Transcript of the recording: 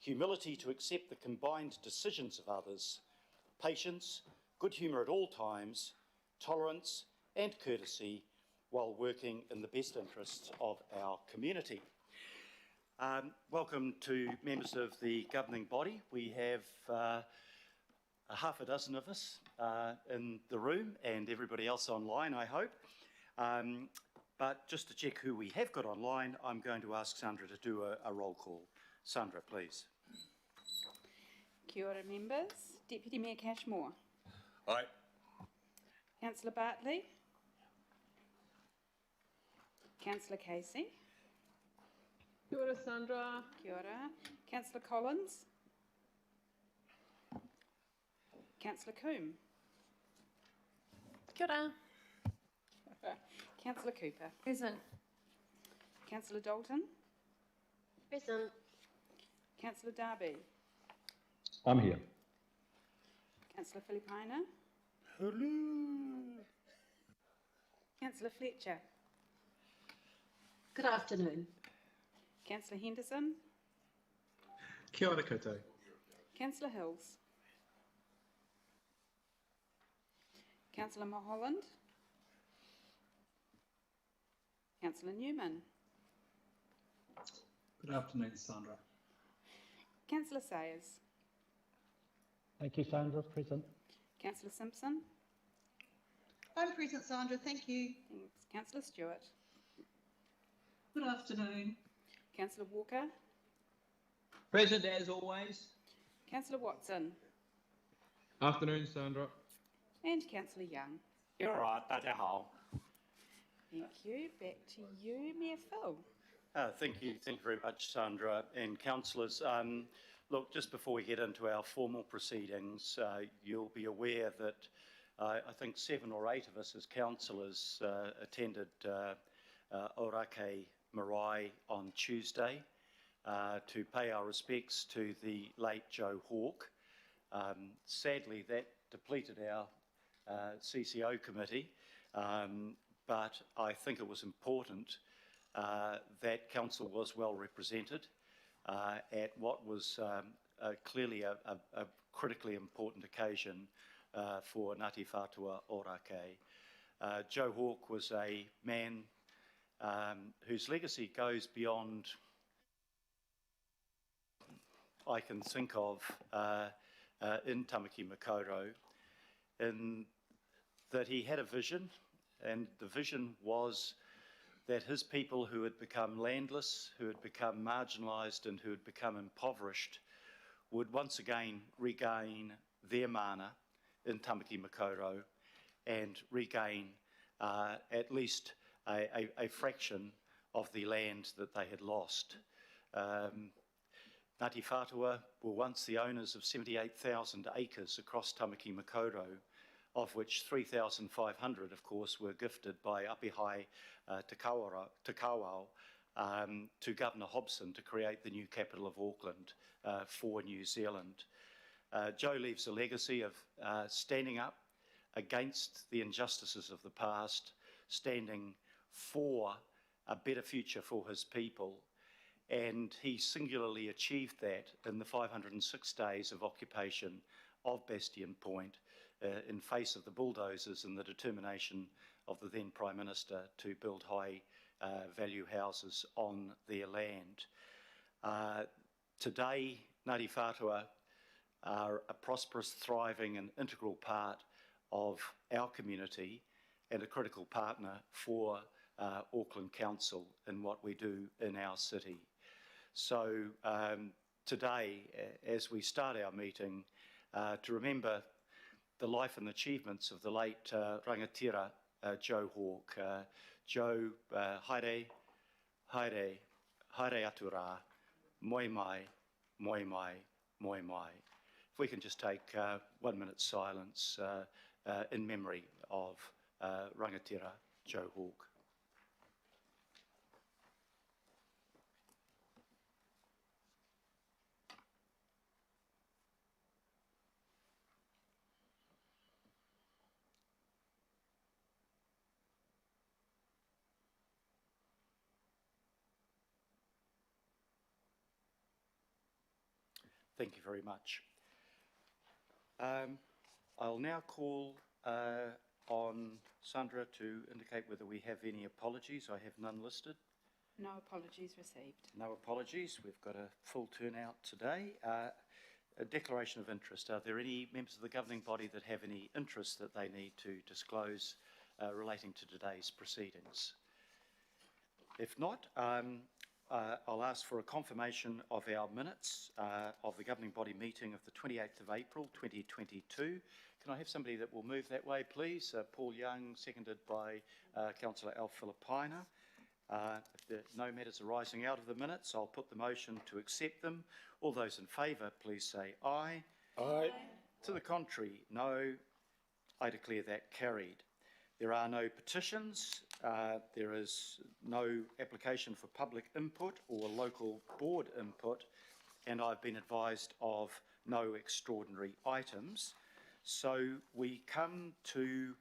humility to accept the combined decisions of others, patience, good humour at all times, tolerance and courtesy while working in the best interests of our community. Welcome to members of the governing body. We have half a dozen of us in the room and everybody else online, I hope. But just to check who we have got online, I'm going to ask Sandra to do a roll call. Sandra, please. Kia ora, members. Deputy Mayor Cashmore. Aye. Councillor Bartley. Councillor Casey. Kia ora, Sandra. Kia ora. Councillor Collins. Councillor Coombe. Kia ora. Councillor Cooper. Present. Councillor Dalton. Present. Councillor Darby. I'm here. Councillor Filipina. Hello. Councillor Fletcher. Good afternoon. Councillor Henderson. Kia ora koutou. Councillor Hills. Councillor Mulholland. Councillor Newman. Good afternoon, Sandra. Councillor Sayers. Thank you, Sandra. Present. Councillor Simpson. I'm present, Sandra. Thank you. Thanks. Councillor Stewart. Good afternoon. Councillor Walker. Present as always. Councillor Watson. Afternoon, Sandra. And Councillor Young. You're right,大家好. Thank you. Back to you, Mayor Phil. Thank you very much, Sandra and councillors. Look, just before we get into our formal proceedings, you'll be aware that I think 7 or 8 of us as councillors attended Orake Marae on Tuesday to pay our respects to the late Joe Hawke. Sadly, that depleted our CCO committee, but I think it was important that council was well represented at what was clearly a critically important occasion for Ngāti Whātua Orake. Joe Hawke was a man whose legacy goes beyond I can think of in Tamaki Makaurau, in that he had a vision, and the vision was that his people who had become landless, who had become marginalised and who had become impoverished would once again regain their mana in Tamaki Makaurau and regain at least a fraction of the land that they had lost. Ngāti Whātua were once the owners of 78,000 acres across Tamaki Makaurau, of which 3,500, of course, were gifted by Apihai Te Kawao to Governor Hobson to create the new capital of Auckland for New Zealand. Joe leaves a legacy of standing up against the injustices of the past, standing for a better future for his people, and he singularly achieved that in the 506 days of occupation of Bastion Point in face of the bulldozers and the determination of the then Prime Minister to build high value houses on their land. Today, Ngāti Whātua are a prosperous, thriving and integral part of our community and a critical partner for Auckland Council in what we do in our city. So today, as we start our meeting, to remember the life and achievements of the late rangatira Joe Hawke. Joe, haere, haere, haere atu rā, moi mai, moi mai, moi mai. If we can just take 1 minute's silence in memory of rangatira Joe Hawke. Thank you very much. I'll now call on Sandra to indicate whether we have any apologies. I have none listed. No apologies received. No apologies. We've got a full turnout today. A declaration of interest. Are there any members of the governing body that have any interest that they need to disclose relating to today's proceedings? If not, I'll ask for a confirmation of our minutes of the governing body meeting of the 28th of April 2022. Can I have somebody that will move that way, please? Paul Young, seconded by Councillor Al Filipina. If there are no matters arising out of the minutes, I'll put the motion to accept them. All those in favour, please say aye. Aye. To the contrary, no. I declare that carried. There are no petitions. There is no application for public input or local board input, and I've been advised of no extraordinary items. So we come to